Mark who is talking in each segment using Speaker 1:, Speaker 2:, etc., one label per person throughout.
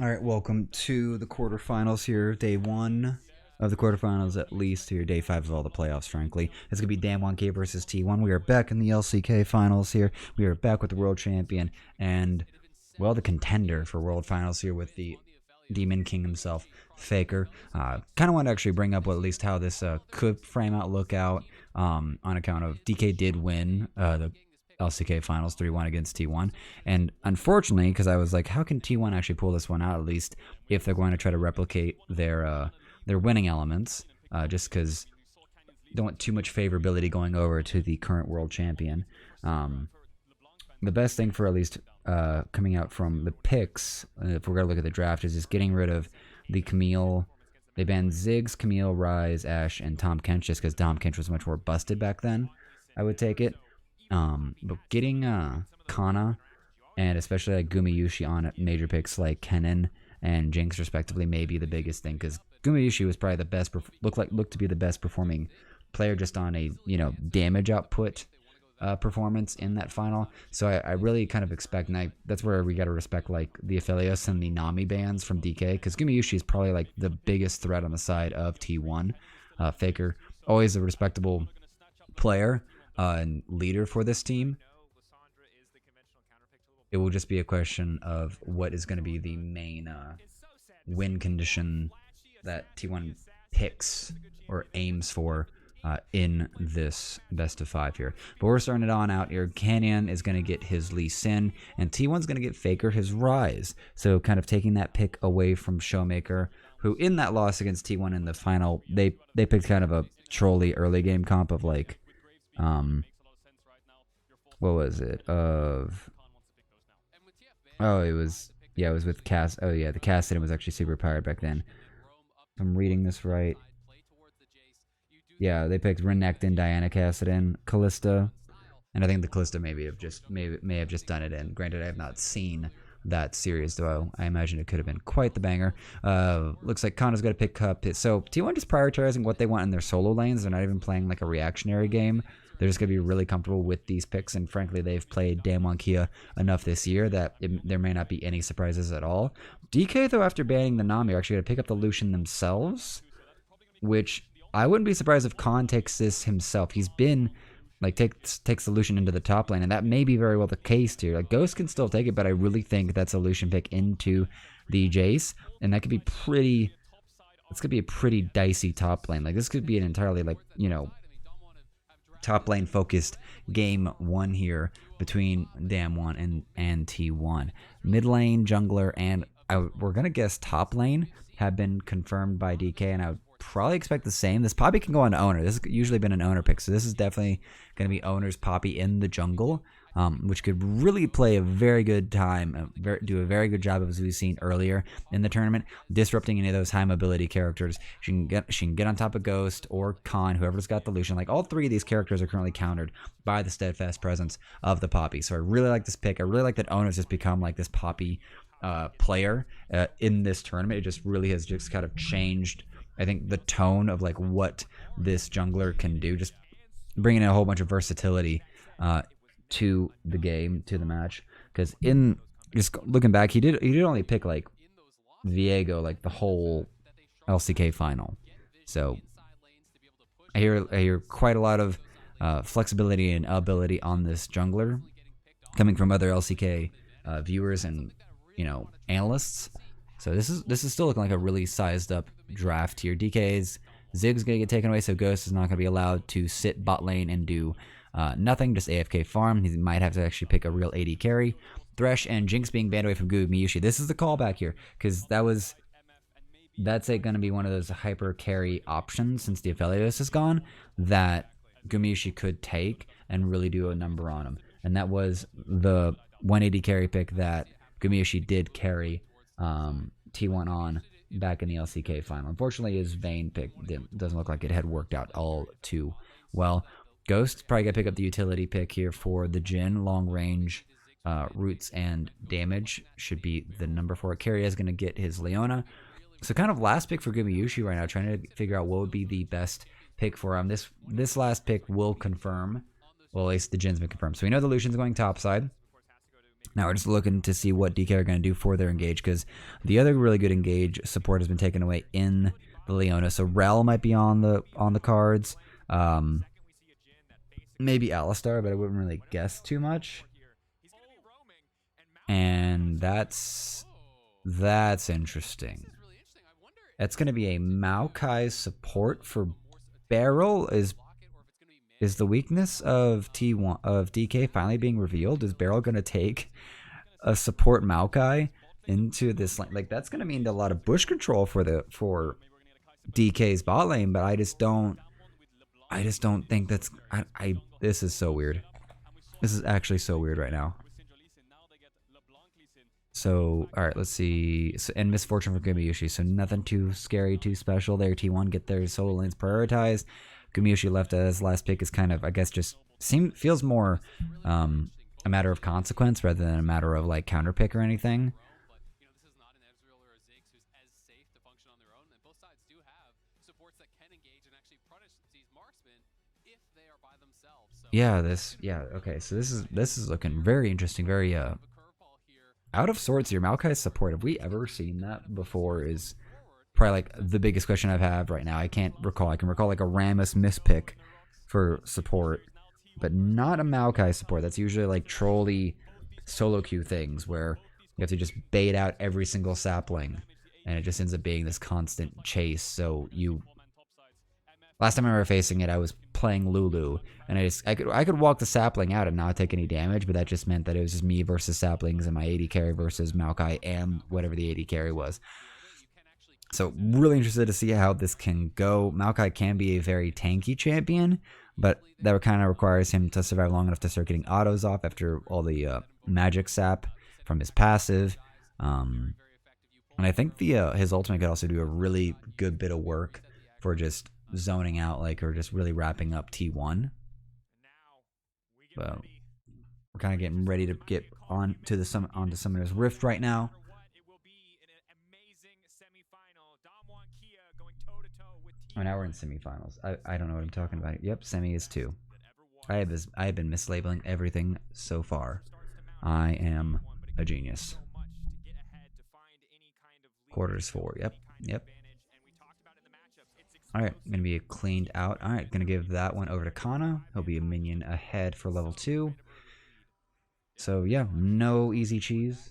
Speaker 1: All right, welcome to the quarterfinals here, day one of the quarterfinals, at least here, day five of all the playoffs, frankly. It's going to be Dan1K versus T1. We are back in the LCK finals here. We are back with the world champion and, well, the contender for world finals here with the Demon King himself, Faker. Kind of want to actually bring up at least how this could frame out, look out, on account of DK did win the LCK Finals 3-1 against T1. And unfortunately, because I was like, how can T1 actually pull this one out, at least if they're going to try to replicate their winning elements, just because don't want too much favorability going over to the current world champion. The best thing for at least coming out from the picks, if we're going to look at the draft, is just getting rid of the Camille. They banned Ziggs, Camille, Rise, Ashe, and Tom Kench just because Tom Kench was much more busted back then. I would take it. But getting Kana and especially like Gumayushi on major picks like Kennen and Jinx respectively may be the biggest thing, because Gumayushi was probably the best, looked to be the best performing player just on a damage output performance in that final. So I really kind of expect, and that's where we got to respect like the Aphelios and the Nami bans from DK, because Gumayushi is probably like the biggest threat on the side of T1. Faker, always a respectable player and leader for this team. It will just be a question of what is going to be the main win condition that T1 picks or aims for in this best of five here. But we're starting it on out here. Canyon is going to get his Lee Sin, and T1's going to get Faker his Rise. So kind of taking that pick away from Showmaker, who in that loss against T1 in the final, they picked kind of a trolly early game comp of like, what was it? It was with Cass. Oh yeah, the Cassidy was actually super powered back then. If I'm reading this right. Yeah, they picked Renekton, Diana Cassidon, Callista, and I think the Callista may have just done it in. Granted, I have not seen that series, though I imagine it could have been quite the banger. Looks like Kana's got to pick up his. So T1 just prioritizing what they want in their solo lanes. They're not even playing like a reactionary game. They're just going to be really comfortable with these picks, and frankly, they've played Dan1Kia enough this year that there may not be any surprises at all. DK, though, after banning the Nami, are actually going to pick up the Lucian themselves, which I wouldn't be surprised if Khan takes this himself. He's been, like, takes the Lucian into the top lane, and that may be very well the case, too. Like, Ghost can still take it, but I really think that's a Lucian pick into the Jace, and that could be pretty, it's going to be a pretty dicey top lane. Like, this could be an entirely, like, top lane focused game one here between Dam1 and T1. Mid lane, jungler, and we're going to guess top lane have been confirmed by DK, and I would probably expect the same. This Poppy can go on owner. This has usually been an owner pick, so this is definitely going to be owner's Poppy in the jungle, which could really play a very good time, do a very good job, as we've seen earlier in the tournament, disrupting any of those high mobility characters. She can get on top of Ghost or Khan, whoever's got the Lucian. Like, all three of these characters are currently countered by the steadfast presence of the Poppy. So I really like this pick. I really like that owner's just become like this Poppy player in this tournament. It just really has just kind of changed, I think, the tone of like what this jungler can do, just bringing in a whole bunch of versatility to the game, to the match. Because in just looking back, he did only pick like Viego like the whole LCK final. So I hear quite a lot of flexibility and ability on this jungler coming from other LCK viewers and analysts. So this is still looking like a really sized up draft here. DK's Zig's gonna get taken away, so Ghost is not gonna be allowed to sit bot lane and do nothing, just AFK farm. He might have to actually pick a real AD carry. Thresh and Jinx being banned away from Gumayushi. This is the callback here, because that's going to be one of those hyper carry options since the Aphelios is gone that Gumayushi could take and really do a number on him. And that was the 180 carry pick that Gumayushi did carry T1 on back in the LCK final. Unfortunately, his Vayne pick doesn't look like it had worked out all too well. Ghost probably going to pick up the utility pick here for the Jhin. Long range roots and damage should be the number 4. Carry is going to get his Leona. So kind of last pick for Gumayushi right now, trying to figure out what would be the best pick for him. This last pick will confirm, well, at least the Jhin's been confirmed. So we know the Lucian's going topside. Now we're just looking to see what DK are going to do for their engage, because the other really good engage support has been taken away in the Leona. So Rel might be on the cards. Maybe Alistar, but I wouldn't really guess too much. And that's interesting. That's going to be a Maokai support for Barrel. Is the weakness of T1 of DK finally being revealed? Is Barrel going to take a support Maokai into this lane? Like, that's going to mean a lot of bush control for DK's bot lane, but I just don't think that's this is so weird. This is actually so weird right now. So, all right, let's see. So, and misfortune for Gumayushi. So nothing too scary, too special there. T1 get their solo lanes prioritized. Gumayushi left as last pick is kind of, I guess, just feels more a matter of consequence rather than a matter of like counter pick or anything. Yeah, okay. So this is looking very interesting, very out of sorts here. Maokai's support. Have we ever seen that before? Is probably like the biggest question I've had right now. I can't recall. I can recall like a Rammus mispick for support, but not a Maokai support. That's usually like trolly solo queue things where you have to just bait out every single sapling, and it just ends up being this constant chase. So last time I remember facing it, I was playing Lulu, and I could walk the sapling out and not take any damage, but that just meant that it was just me versus saplings and my AD carry versus Maokai and whatever the AD carry was. So really interested to see how this can go. Maokai can be a very tanky champion, but that kind of requires him to survive long enough to start getting autos off after all the magic sap from his passive. And I think his ultimate could also do a really good bit of work for just zoning out, like, or just really wrapping up T1. Well, we're kind of getting ready to get onto Summoner's Rift right now. Oh, now we're in semifinals. I don't know what I'm talking about. Yep, semi is 2. I have been mislabeling everything so far. I am a genius. Quarters 4. Yep. Alright, going to be cleaned out. Alright, going to give that one over to Kana. He'll be a minion ahead for level 2. So, yeah, no easy cheese.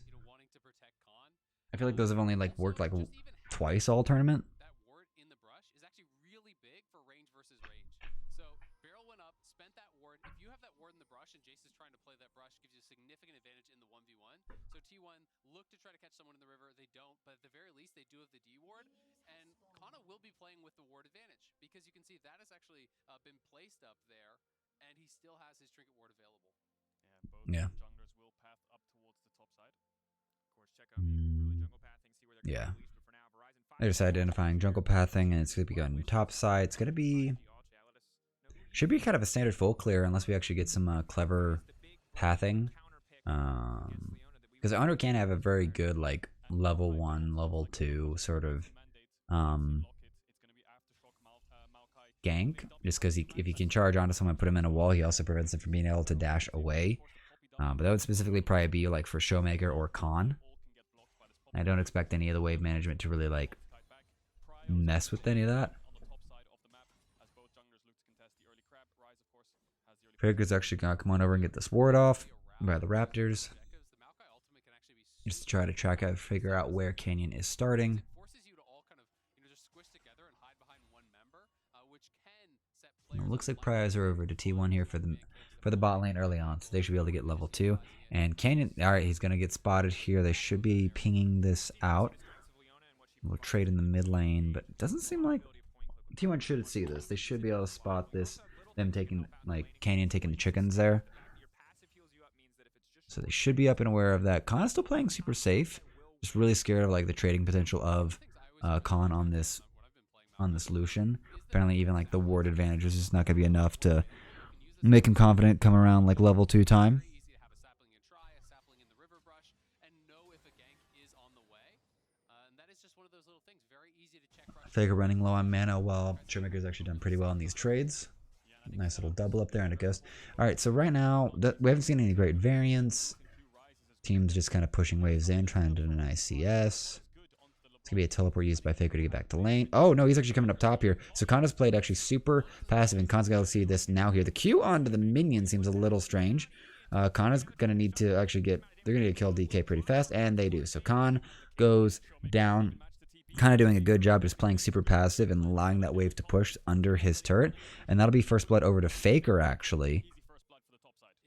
Speaker 1: I feel like those have only like worked like twice all tournament. Yeah. Yeah. They're just identifying jungle pathing, and it's going to be going top side. It's going to be... should be kind of a standard full clear unless we actually get some clever pathing. Because Owner can have a very good like level 1, level 2 sort of gank. Just because if he can charge onto someone and put him in a wall, he also prevents him from being able to dash away. But that would specifically probably be like for Showmaker or Khan. I don't expect any of the wave management to really like mess with any of that. Faker's actually gonna come on over and get this ward off by the Raptors. Just to try to figure out where Canyon is starting. It looks like priors are over to T1 here for the bot lane early on, so they should be able to get level 2. And Canyon, alright, he's going to get spotted here. They should be pinging this out. We'll trade in the mid lane, but it doesn't seem like T1 should see this. They should be able to spot this, them taking, like, Canyon taking the chickens there. So they should be up and aware of that. Khan is still playing super safe. Just really scared of, like, the trading potential of Khan on this Lucian. Apparently even, like, the ward advantage is just not going to be enough to make him confident come around, like, level 2 time. Faker running low on mana while Showmaker's actually done pretty well in these trades. Nice little double up there and a ghost. Alright, so right now, we haven't seen any great variants. Team's just kind of pushing waves in, trying to deny CS. It's going to be a teleport used by Faker to get back to lane. Oh, no, he's actually coming up top here. So Kana's played actually super passive, and Khan's got to see this now here. The Q onto the minion seems a little strange. Kana's going to need to actually get... They're going to get killed DK pretty fast, and they do. So Khan goes down, kind of doing a good job just playing super passive and allowing that wave to push under his turret. And that'll be first blood over to Faker, actually.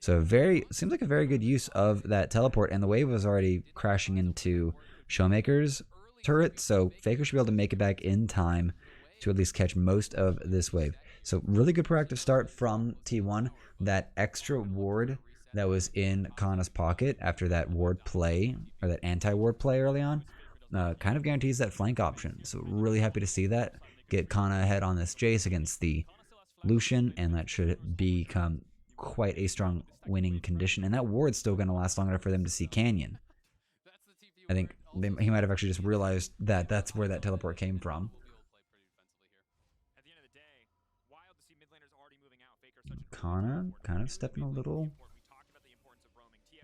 Speaker 1: So seems like a very good use of that teleport, and the wave was already crashing into Showmaker's turret, so Faker should be able to make it back in time to at least catch most of this wave. So really good proactive start from T1. That extra ward that was in Kana's pocket after that ward play, or that anti-ward play early on, kind of guarantees that flank option. So really happy to see that. Get Kana ahead on this Jace against the Lucian, and that should become quite a strong winning condition. And that ward's still going to last long enough for them to see Canyon. I think he might have actually just realized that that's where that teleport came from. Kana kind of stepping a little...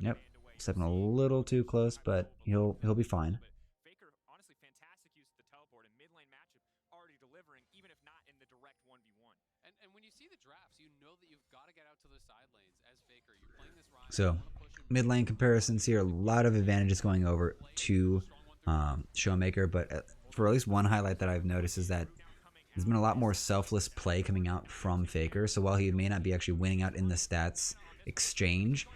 Speaker 1: Yep, stepping a little too close, but he'll be fine. So, mid lane comparisons here, a lot of advantages going over to Showmaker, but for at least one highlight that I've noticed is that there's been a lot more selfless play coming out from Faker. So while he may not be actually winning out in the stats exchange,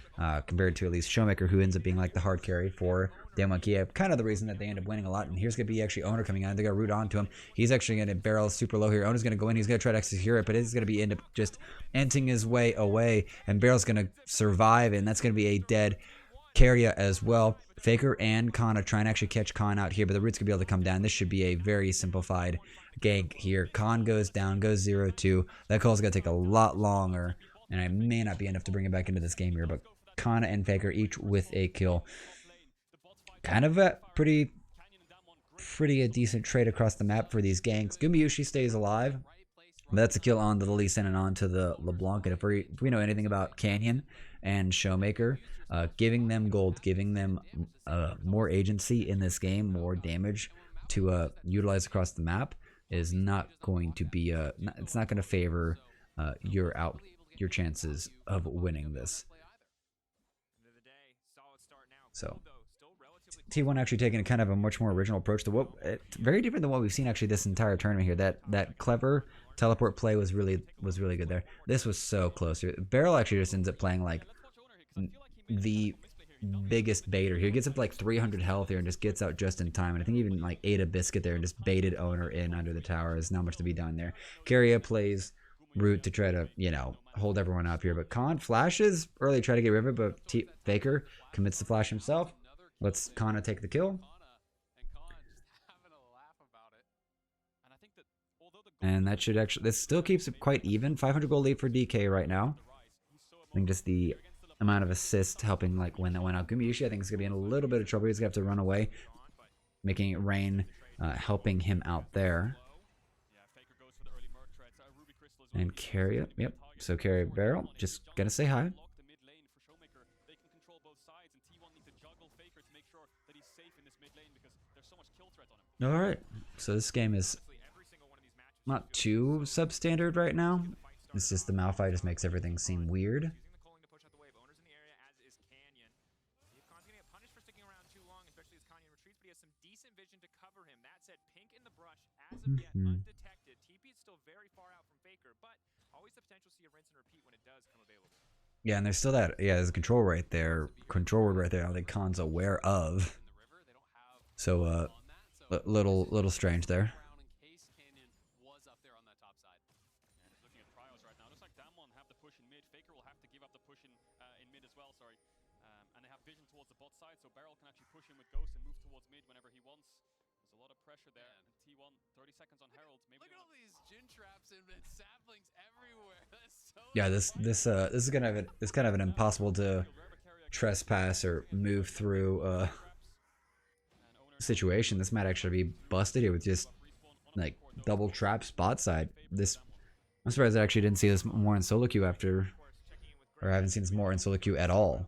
Speaker 1: compared to at least Showmaker, who ends up being like the hard carry for Damwon Kiev, kind of the reason that they end up winning a lot. And here's going to be actually Owner coming on. They're going to root onto him. He's actually going to barrel super low here. Owner's going to go in. He's going to try to execute it, but it's going to be end up just enting his way away. And Barrel's going to survive, and that's going to be a dead Keria as well. Faker and Kana trying to actually catch Khan out here, but the root's going to be able to come down. This should be a very simplified gank here. Khan goes down, goes 0-2. That call's going to take a lot longer, and I may not be enough to bring it back into this game here, but Kana and Faker each with a kill. Kind of a pretty a decent trade across the map for these ganks. Gumayushi stays alive. That's a kill on the Lee Sin and on to the LeBlanc. And if we know anything about Canyon and Showmaker, giving them gold, giving them more agency in this game, more damage to utilize across the map is not going to be it's not going to favor your chances of winning this. So T1 actually taking a kind of a much more original approach to what very different than what we've seen actually this entire tournament here. That clever teleport play was really good there. This was so close. Barrel actually just ends up playing like the biggest baiter here. He gets up to like 300 health here and just gets out just in time. And I think even like ate a biscuit there and just baited Owner in under the tower. There's not much to be done there. Keria plays root to try to, hold everyone up here. But Khan flashes early, try to get rid of it, but Faker commits the flash himself. Lets Kana take the kill. And that should actually, this still keeps it quite even. 500 gold lead for DK right now. I think just the amount of assist helping like when that went out. Gumayushi I think is going to be in a little bit of trouble. He's going to have to run away. Making it rain, helping him out there. And Keria, yep. So Keria Barrel, just going to say hi. Alright, so this game is not too substandard right now. It's just the Malphite just makes everything seem weird. Yeah, and there's still that, there's a control right there. Control word right there, I don't think Khan's aware of. So, little strange there. Yeah, this is kind of an impossible to trespass or move through situation. This might actually be busted here with just like double trap spot side. I'm surprised I actually didn't see this more in solo queue after, or I haven't seen this more in solo queue at all.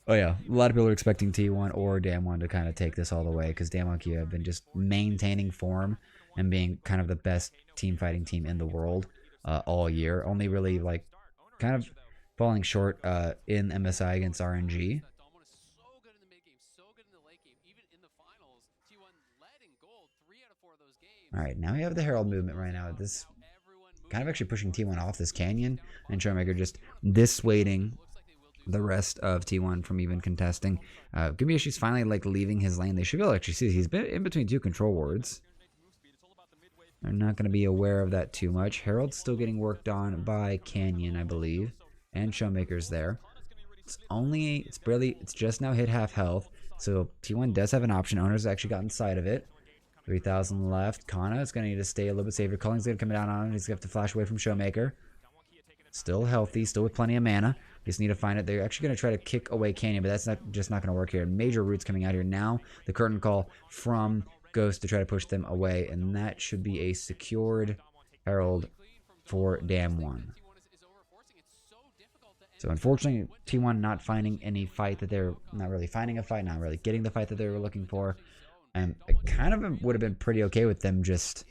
Speaker 1: Oh yeah, a lot of people are expecting T1 or Damwon to kind of take this all the way because Damwon Kia have been just maintaining form and being kind of the best team fighting team in the world all year. Only really like kind of falling short in MSI against RNG. All right, now we have the Herald movement right now. This kind of actually pushing T1 off this canyon, and Showmaker just dissuading the rest of T1 from even contesting. Gumiyoshi's finally like leaving his lane. They should be able to actually see he's been in between two control wards. They're not going to be aware of that too much. Herald's still getting worked on by Canyon, I believe, and Showmaker's there. It's just now hit half health, so T1 does have an option. Owner's actually got inside of it. 3,000 left. Kana is going to need to stay a little bit safer. Culling's going to come down on him. He's going to have to flash away from Showmaker. Still healthy, still with plenty of mana. Just need to find it. They're actually going to try to kick away Canyon, but that's just not going to work here. Major roots coming out here now. The curtain call from Ghost to try to push them away, and that should be a secured Herald for Damwon. So unfortunately, T1 not finding any fight that they're not really finding a fight, not really getting the fight that they were looking for. And it kind of would have been pretty okay with them just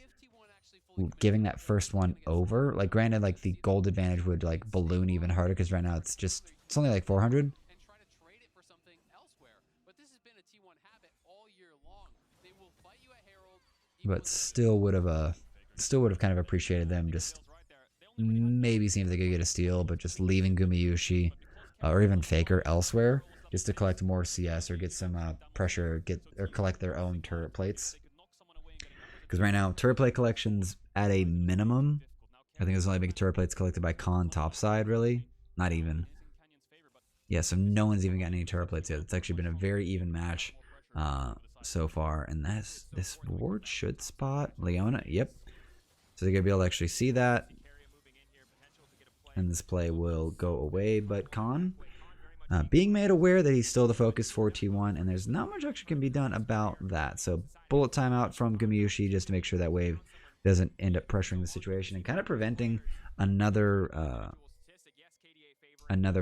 Speaker 1: giving that first one over. Like, granted, like the gold advantage would like balloon even harder because right now it's only like 400. But still would have kind of appreciated them just maybe seeing if they could get a steal, but just leaving Gumiyoshi or even Faker elsewhere just to collect more CS or get some pressure, or collect their own turret plates. Because right now, turret plate collections at a minimum. I think there's only big turret plates collected by Khan topside, really. Not even. Yeah, so no one's even gotten any turret plates yet. It's actually been a very even match so far. And this ward should spot Leona. Yep. So they're going to be able to actually see that. And this play will go away. But Khan being made aware that he's still the focus for T1, and there's not much actually can be done about that. So bullet timeout from Gumiyoshi just to make sure that wave doesn't end up pressuring the situation and kind of preventing another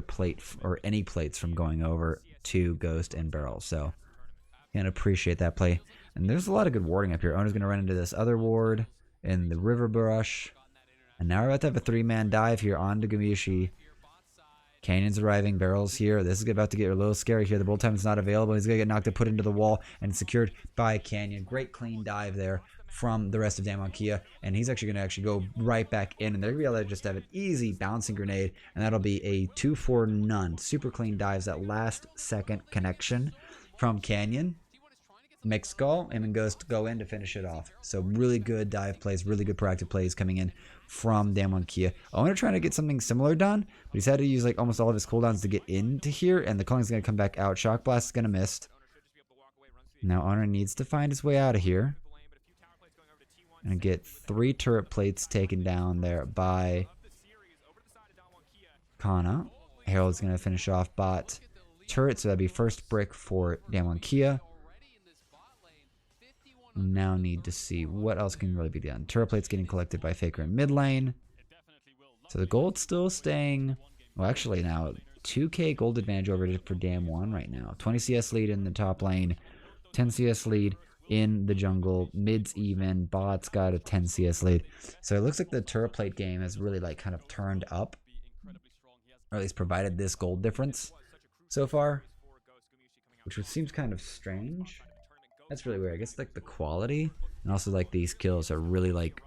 Speaker 1: plate or any plates from going over to Ghost and Barrel. So can appreciate that play. And there's a lot of good warding up here. Owner's going to run into this other ward in the river brush. And now we're about to have a 3-man dive here onto Gumiyoshi. Canyon's arriving, Barrel's here. This is about to get a little scary here. The bullet time is not available. He's going to get knocked and put into the wall and secured by Canyon. Great clean dive there from the rest of Damwon Kia. And he's actually going to go right back in. And they're going to be able to just have an easy bouncing grenade. And that'll be a 2 for none. Super clean dives. That last second connection from Canyon makes Skull and goes to go in to finish it off. So really good dive plays, really good proactive plays coming in from Damwon Kia. Owner trying to get something similar done, but he's had to use like almost all of his cooldowns to get into here, and the Culling's going to come back out. Shock Blast is going to miss. Now Owner needs to find his way out of here and get 3 turret plates taken down there by Kana. Herald's going to finish off bot turret, so that'd be first brick for Damwon Kia. Now need to see what else can really be done. Turret plates getting collected by Faker in mid lane. So the gold's still staying. Well, actually now 2k gold advantage over for Damwon right now. 20 CS lead in the top lane. 10 CS lead in the jungle. Mid's even. Bot's got a 10 CS lead. So it looks like the turret plate game has really like kind of turned up. Or at least provided this gold difference so far. Which seems kind of strange. That's really weird. I guess like the quality and also like these kills are really like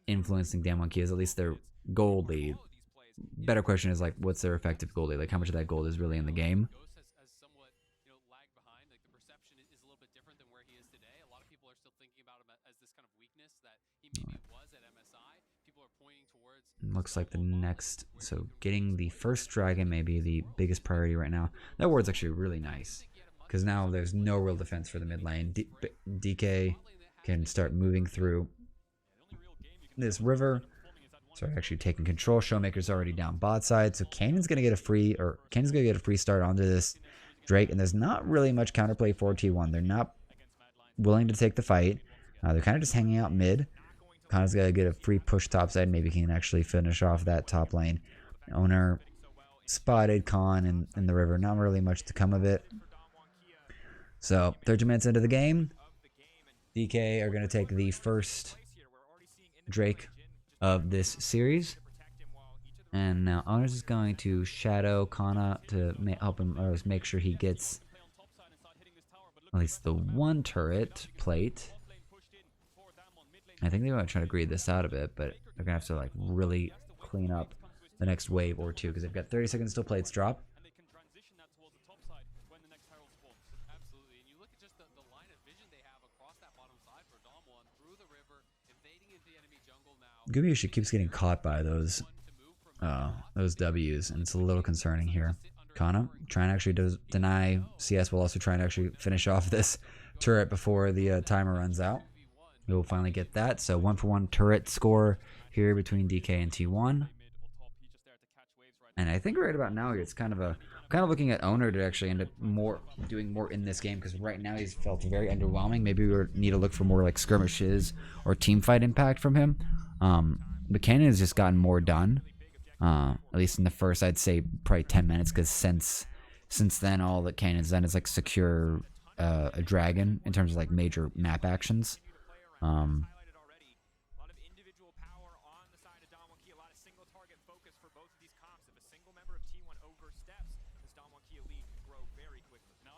Speaker 1: influencing Damwon Kia's, at least their gold lead. Better question is like what's their effective gold lead? Like how much of that gold is really in the game? Looks like the next, so getting the first dragon may be the biggest priority right now. That ward's actually really nice. Because now there's no real defense for the mid lane. DK can start moving through this river. Start actually taking control. Showmaker's already down bot side. So Canyon's gonna get a free start onto this Drake. And there's not really much counterplay for T1. They're not willing to take the fight. They're kind of just hanging out mid. Kana's gotta get a free push top side. Maybe he can actually finish off that top lane. Owner spotted Khan in the river. Not really much to come of it. So 30 minutes into the game, DK are going to take the first Drake of this series. And now Owner's is going to shadow Kana to help him, or make sure he gets at least the one turret plate. I think they want to try to greed this out a bit, but they're going to have to like really clean up the next wave or two because they've got 30 seconds till plates drop. Gubyushi keeps getting caught by those W's, and it's a little concerning here. Kana trying to actually deny CS, will also try and actually finish off this turret before the timer runs out. We'll finally get that. So 1-for-1 turret score here between DK and T1. And I think right about now it's kind of looking at Owner to actually end up doing more in this game, because right now he's felt very underwhelming. Maybe we need to look for more like skirmishes or team fight impact from him. But Canyon has just gotten more done. At least in the first, I'd say probably 10 minutes, because since then all that Canyon's done is like secure a dragon in terms of like major map actions.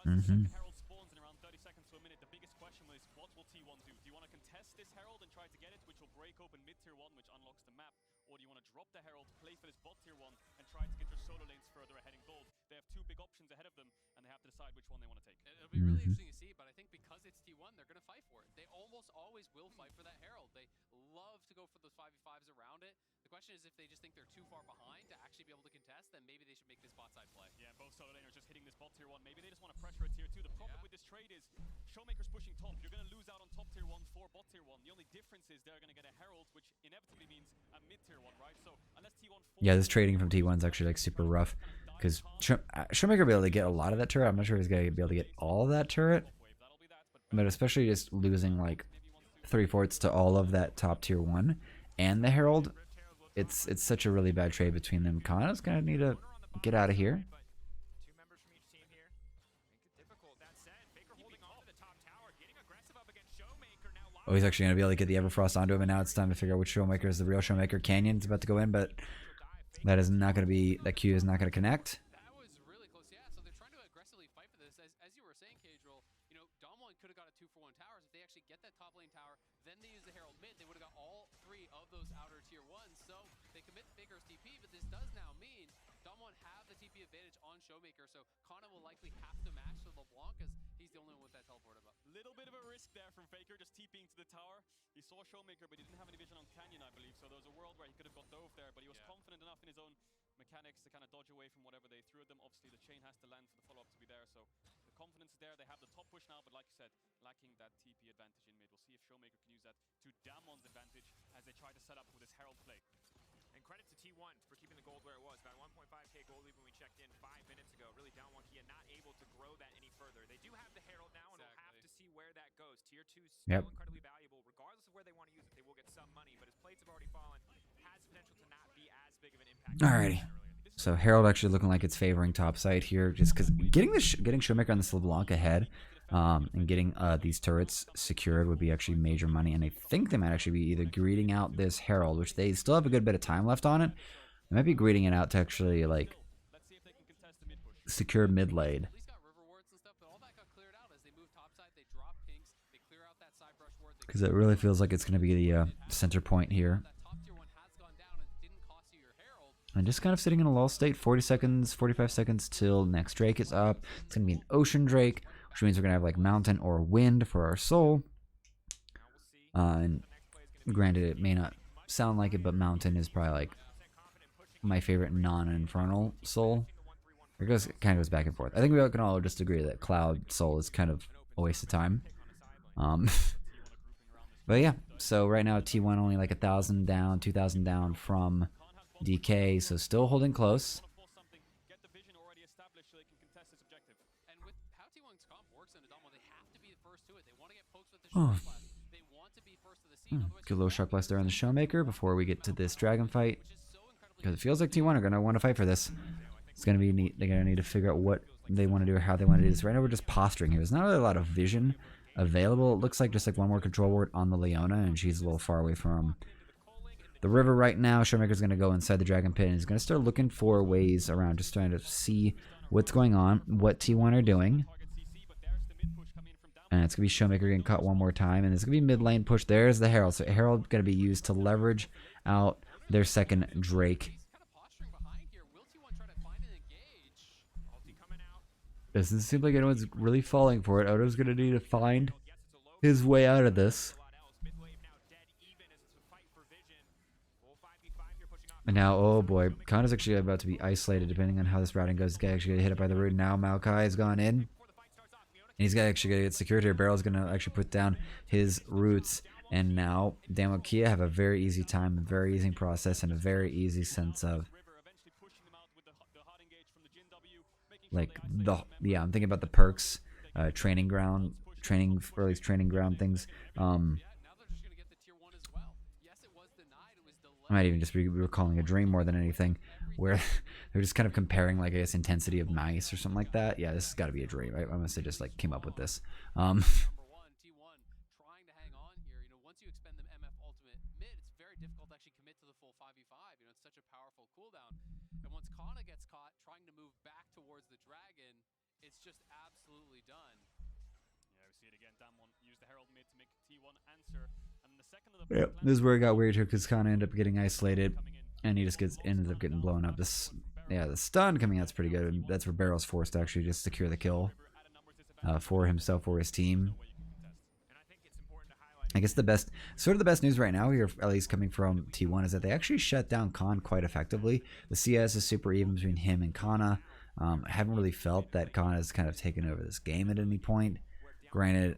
Speaker 1: Mm-hmm.
Speaker 2: Herald spawns in around 30 seconds to a minute. The biggest question was, what will T1 do? Do you want to contest this Herald and try to get it, which will break open mid-tier 1, which unlocks the map? Or do you want to drop the Herald, play for this bot tier 1, and try to get your solo lanes further ahead in gold? They have two big options ahead of them, and they have to decide which one they want to take.
Speaker 3: It'll be really interesting to see, but I think because it's T1, they're going to fight for it. They almost always will fight for that Herald. They love to go for those 5v5s around it. The question is, if they just think they're too far behind to actually be able to contest, then maybe they should make this bot side play.
Speaker 2: Yeah, both solo laners just hitting this bot tier 1. Maybe they just want to pressure a tier 2. The problem with this trade is Showmaker's pushing top. You're going to lose out on top tier 1 for bot tier 1. The only difference is they're going to get a Herald, which inevitably means a mid tier 1, right? So unless T1...
Speaker 1: Yeah, this trading from T1 is actually like super rough, because Showmaker will be able to get a lot of that turret. I'm not sure if he's going to be able to get all of that turret, but especially just losing like 3/4 to all of that top tier 1 and the Herald, it's such a really bad trade between them. Kana's going to need to get out of here. Oh, he's actually going to be able to get the Everfrost onto him, and now it's time to figure out which Showmaker is the real Showmaker. Canyon's about to go in, but that is not going to be, that Q is not going to connect.
Speaker 3: That was really close, yeah. So they're trying to aggressively fight for this. As you were saying, Cadril, you know, Dom1 could have got a 2-for-1 towers. If they actually get that top lane tower, then they use the Herald mid, they would have got all three of those outer tier 1s. So they commit Faker's TP, but this does now mean Dom1 have the TP advantage on Showmaker, so Kana will likely have to match to LeBlanc, because he's the only one with that teleport up.
Speaker 2: Little bit of a risk there from Faker, just TPing to the tower. He saw Showmaker, but he didn't have any vision on Canyon, I believe. So there was a world where he could have got dove there, but he was confident enough in his own mechanics to kind of dodge away from whatever they threw at them. Obviously, the chain has to land for the follow-up to be there, so the confidence is there. They have the top push now, but like you said, lacking that TP advantage in mid. We'll see if Showmaker can use that to Damon's advantage as they try to set up with this Herald play.
Speaker 4: And credit to T1 for keeping the gold where it was. About 1.5k gold even when we checked in 5 minutes ago. Really, Damonkia not able to grow that any further. They do have the Herald now, and we'll have to see where that goes. Tier 2 still incredibly valuable. Regardless of where they want to use it, they will get some money. But his plates have already fallen. Has potential to not be as big of an impact.
Speaker 1: Alrighty. So Herald actually looking like it's favoring top side here, just because getting Showmaker on this LeBlanc ahead, and getting these turrets secured would be actually major money. And I think they might actually be either greeting out this Herald, which they still have a good bit of time left on it. They might be greeting it out to actually like secure mid lane. Because it really feels like it's going to be the center point here. And just kind of sitting in a lull state, 40 seconds, 45 seconds till next Drake is up. It's going to be an Ocean Drake, which means we're going to have like Mountain or Wind for our soul. And granted, it may not sound like it, but Mountain is probably like my favorite non-infernal soul. It kind of goes back and forth. I think we can all just agree that Cloud Soul is kind of a waste of time. But yeah, so right now T1 only like 1,000 down, 2,000 down from DK, so still holding close. Oh. Good little Shock Blast there on the Showmaker before we get to this Dragon fight. Because it feels like T1 are going to want to fight for this. It's going to be neat. They're going to need to figure out what they want to do or how they want to do this. Right now we're just posturing here. There's not really a lot of vision available. It looks like just like one more control ward on the Leona, and she's a little far away from the river right now. Showmaker's going to go inside the Dragon Pit, and he's going to start looking for ways around, just trying to see what's going on, what T1 are doing. And it's going to be Showmaker getting caught one more time, and it's going to be mid lane push. There's the Herald. So Herald going to be used to leverage out their second Drake. Doesn't seem like anyone's really falling for it. Odo's going to need to find his way out of this. And now, oh boy, Kana's actually about to be isolated depending on how this routing goes. This guy actually get hit up by the root. Now Maokai has gone in. And he's actually going to get secured here. Barrel's going to actually put down his roots. And now Damokia have a very easy time, a very easy process, and a very easy sense of like I'm thinking about the perks, training ground, or at least training ground things. I might even just be recalling a dream more than anything, where they're just kind of comparing, like, I guess, intensity of nice or something like that. Yeah, this has got to be a dream. I must have just like came up with this.
Speaker 3: Just absolutely done.
Speaker 2: Yeah, we see it again. Damwon used the Herald mid to make T1 answer. And the second of the
Speaker 1: this is where it got weird here, because Kana ended up getting isolated, and he just ends up getting blown up. The stun coming out's pretty good. And that's where Barrel's forced to actually just secure the kill for himself or his team. I guess the best news right now here, at least coming from T1, is that they actually shut down Khan quite effectively. The CS is super even between him and Kana. I haven't really felt that Khan has kind of taken over this game at any point. Granted,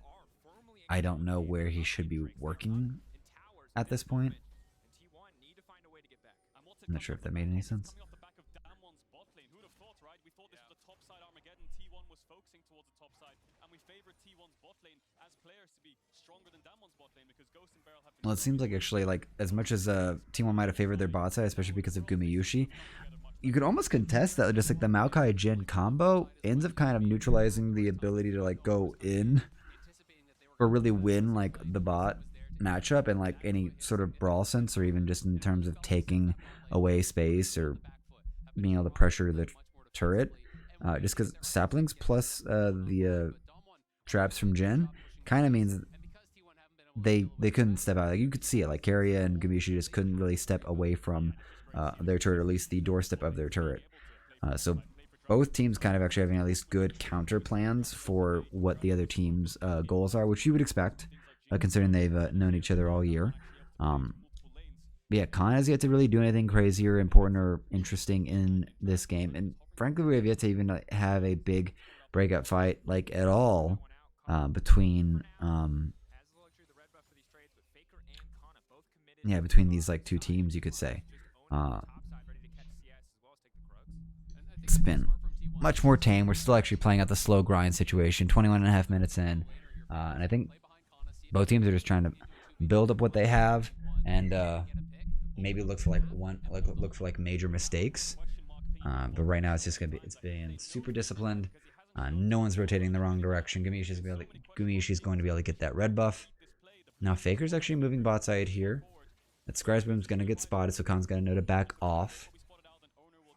Speaker 1: I don't know where he should be working at this point. I'm not sure if that made any sense. Well, it seems like actually, like, as much as T1 might have favored their bot side, especially because of Gumayushi, you could almost contest that just like the Maokai Jin combo ends up kind of neutralizing the ability to like go in or really win like the bot matchup in like any sort of brawl sense, or even just in terms of taking away space or being able to pressure the turret. Just because saplings plus the traps from Jin kind of means they couldn't step out. Like, you could see it, like Keria and Gumayushi just couldn't really step away from their turret, or at least the doorstep of their turret. So both teams kind of actually having at least good counter plans for what the other team's goals are, which you would expect, considering they've known each other all year. But yeah, Khan has yet to really do anything crazy or important or interesting in this game, and frankly, we have yet to even have a big breakout fight like at all between between these like two teams, you could say. It's been much more tame. We're still actually playing out the slow grind situation, 21.5 minutes in, and I think both teams are just trying to build up what they have and maybe look for major mistakes. But right now it's been super disciplined. No one's rotating in the wrong direction. Gumayushi's going to be able to get that red buff. Now Faker's actually moving bot side here. That Scribesboom's going to get spotted, so Khan's going to know to back off.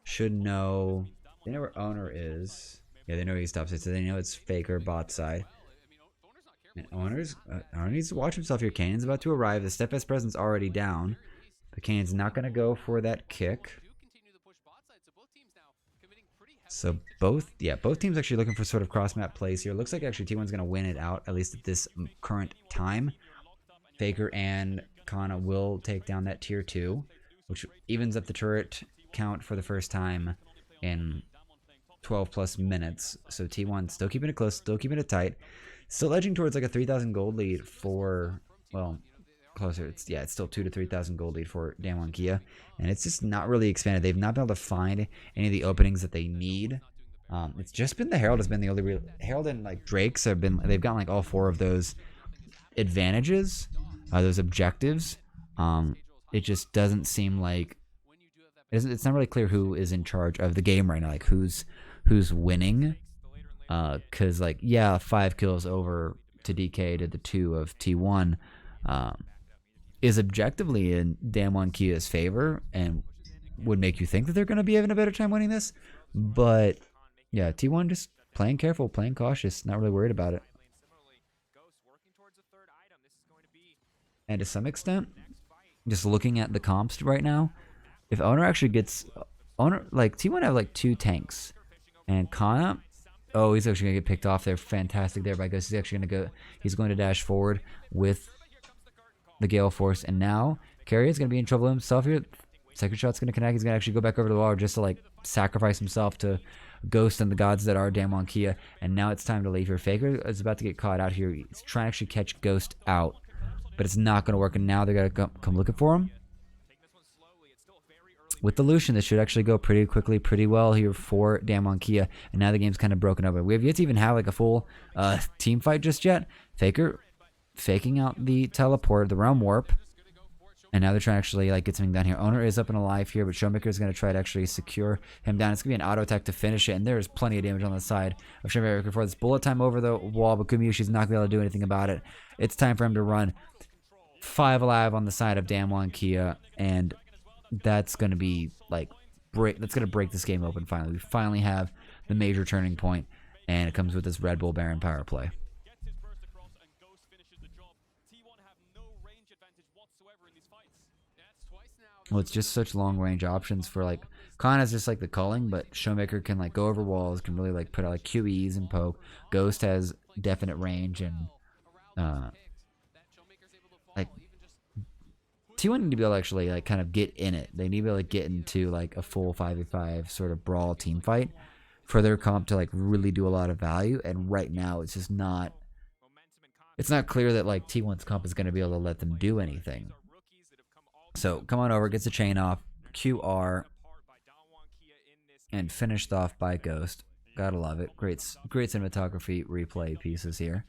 Speaker 1: Should know. They know where Owner is. Yeah, they know he's top side, so they know it's Faker bot side. And Owner needs to watch himself here. Kanan's about to arrive. The Steadfast Presence already down. But Kanan's not going to go for that kick. So both teams actually looking for sort of cross-map plays here. Looks like actually T1's going to win it out, at least at this current time. Faker and Kana will take down that tier 2, which evens up the turret count for the first time in 12 plus minutes. So T1 still keeping it close, still keeping it tight, still edging towards like a 3,000 gold lead for, well, closer. It's still 2,000 to 3,000 gold lead for Damwon Kia, and it's just not really expanded. They've not been able to find any of the openings that they need. It's just been the Herald has been the only real Herald, and like Drake's they've gotten like all 4 of those advantages, those objectives. It just doesn't seem like It's not really clear who is in charge of the game right now, like who's winning. Because like yeah, 5 kills over to DK to the 2 of T1 um, is objectively in Damwon Kia's favor and would make you think that they're going to be having a better time winning this. But yeah, T1 just playing careful, playing cautious, not really worried about it. And to some extent, just looking at the comps right now, if Owner actually gets Owner, like T1 have like 2 tanks, and Kana, oh, he's actually gonna get picked off there. Fantastic there by Ghost. He's actually gonna go. He's going to dash forward with the Gale Force, and now Carry is gonna be in trouble himself here. Second shot's gonna connect. He's gonna actually go back over the wall just to like sacrifice himself to Ghost and the gods that are Damwon Kia. And now it's time to leave here. Faker is about to get caught out here. He's trying to actually catch Ghost out, but it's not gonna work. And now they're gonna come looking for him. With the Lucian, this should actually go pretty quickly, pretty well here for Damwon Kia. And now the game's kind of broken up. We have yet to even have like a full team fight just yet. Faker faking out the teleport, the realm warp. And now they're trying to actually like get something done here. Owner is up and alive here, but Showmaker is going to try to actually secure him down. It's going to be an auto attack to finish it, and there is plenty of damage on the side of Showmaker before this bullet time over the wall, but Gumayushi's not going to be able to do anything about it. It's time for him to run. 5 alive on the side of Damwon Kia, and that's going to be like that's going to break this game open finally. We finally have the major turning point, and it comes with this Red Bull Baron power play. Well, it's just such long range options for like Kana's just like the culling, but Showmaker can like go over walls, can really like put out like QEs and poke. Ghost has definite range, and like T1 need to be able to actually like kind of get in it. They need to be able to get into like a full 5v5 sort of brawl team fight for their comp to like really do a lot of value. And right now it's just not. It's not clear that like T1's comp is going to be able to let them do anything. So come on over, gets the chain off, QR, and finished off by Ghost. Gotta love it. Great cinematography replay pieces here.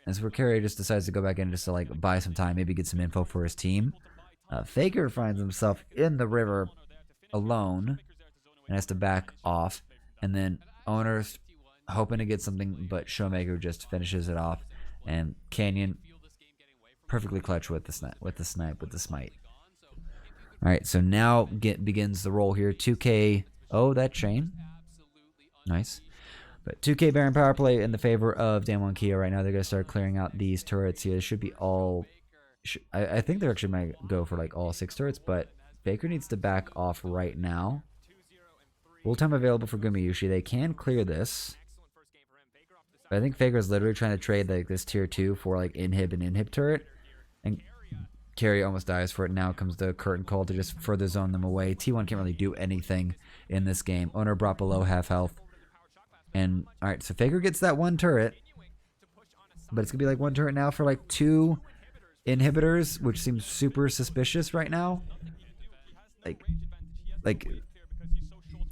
Speaker 1: And so Carrier just decides to go back in just to like buy some time, maybe get some info for his team. Faker finds himself in the river alone and has to back off. And then Owner's hoping to get something, but Showmaker just finishes it off. And Canyon perfectly clutch with the smite. All right, so now begins the roll here. 2K. Oh, that chain. Nice. But 2K Baron power play in the favor of Damwon Kia right now. They're going to start clearing out these turrets here. This should be all. I think they're actually might go for like all 6 turrets, but Faker needs to back off right now. Full time available for Gumayushi. They can clear this. But I think Faker is literally trying to trade like this tier 2 for like inhib and inhib turret. And Carry almost dies for it. Now comes the curtain call to just further zone them away. T1 can't really do anything in this game. Owner brought below half health. And alright, so Faker gets that 1 turret. But it's going to be like 1 turret now for like 2 inhibitors, which seems super suspicious right now. Like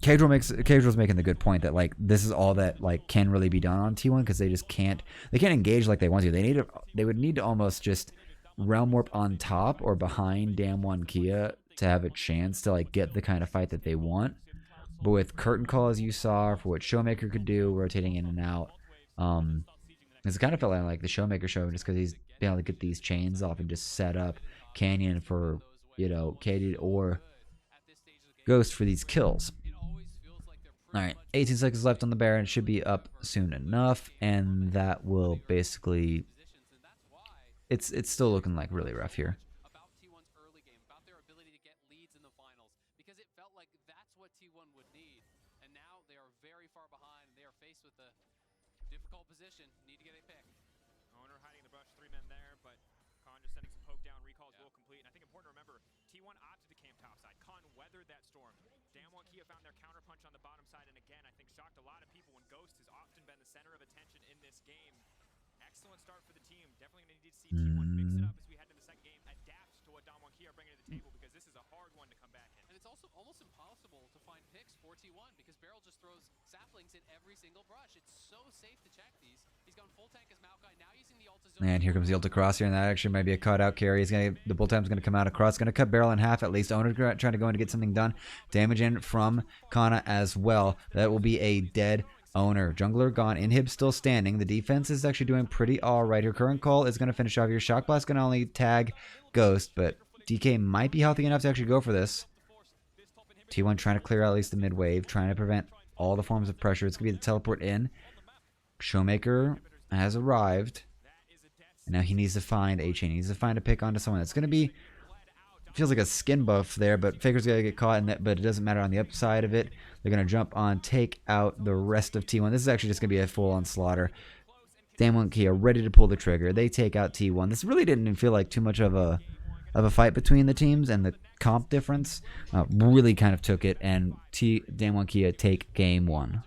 Speaker 1: Casual's making the good point that like this is all that like can really be done on T1 because they just can't engage like they want to. They would need to almost just realm warp on top or behind Damwon Kia to have a chance to like get the kind of fight that they want. But with curtain call, as you saw, for what Showmaker could do, rotating in and out, it's kind of felt like the Showmaker show just because he's been able to get these chains off and just set up Canyon for, you know, Katie or Ghost for these kills. Alright, 18 seconds left on the Baron. Should be up soon enough, and that will basically. It's still looking like really rough here.
Speaker 3: About T1's early game, about their ability to get leads in the finals, because it felt like that's what T1 would need. And now they are very far behind. They are faced with a difficult position. Need to get a pick.
Speaker 4: Owner hiding in the brush, 3 men there, but Khan just sending some poke down. Recalls will complete. And I think important to remember, T1 opted to camp topside. Khan weathered that storm. Damwon Kia found their counterpunch on the bottom side, and again, I think shocked a lot of people when Ghost has often been the center of attention in this game. Excellent start for the team. Definitely going to need to see T1 mix it up as we head into the second game. Adapt to what Damwon Kia are bringing to the table because this is a hard one to come back in.
Speaker 3: And it's also almost impossible to find picks for T1 because Beryl just throws saplings in every single brush. It's so safe to check these. He's gone full tank as Maokai, now using the ult as
Speaker 1: And here comes the ult across here, and that actually might be a cut out carry. The bull time's going to come out across. Going to cut Beryl in half at least. Owner trying to go in to get something done. Damage in from Kana as well. That will be a dead Owner. Jungler gone. Inhib still standing. The defense is actually doing pretty alright. Her current call is going to finish off here. Shock Blast going to only tag Ghost, but DK might be healthy enough to actually go for this. T1 trying to clear out at least the mid wave, trying to prevent all the forms of pressure. It's going to be the teleport in. Showmaker has arrived. And now he needs to find a chain. He needs to find a pick onto someone. That's going to be, feels like a skin buff there, but Faker's going to get caught in that, but it doesn't matter on the upside of it. They're going to jump on, take out the rest of T1. This is actually just going to be a full-on slaughter. Damwon Kia ready to pull the trigger. They take out T1. This really didn't feel like too much of a fight between the teams, and the comp difference really kind of took it, and Damwon Kia take game 1.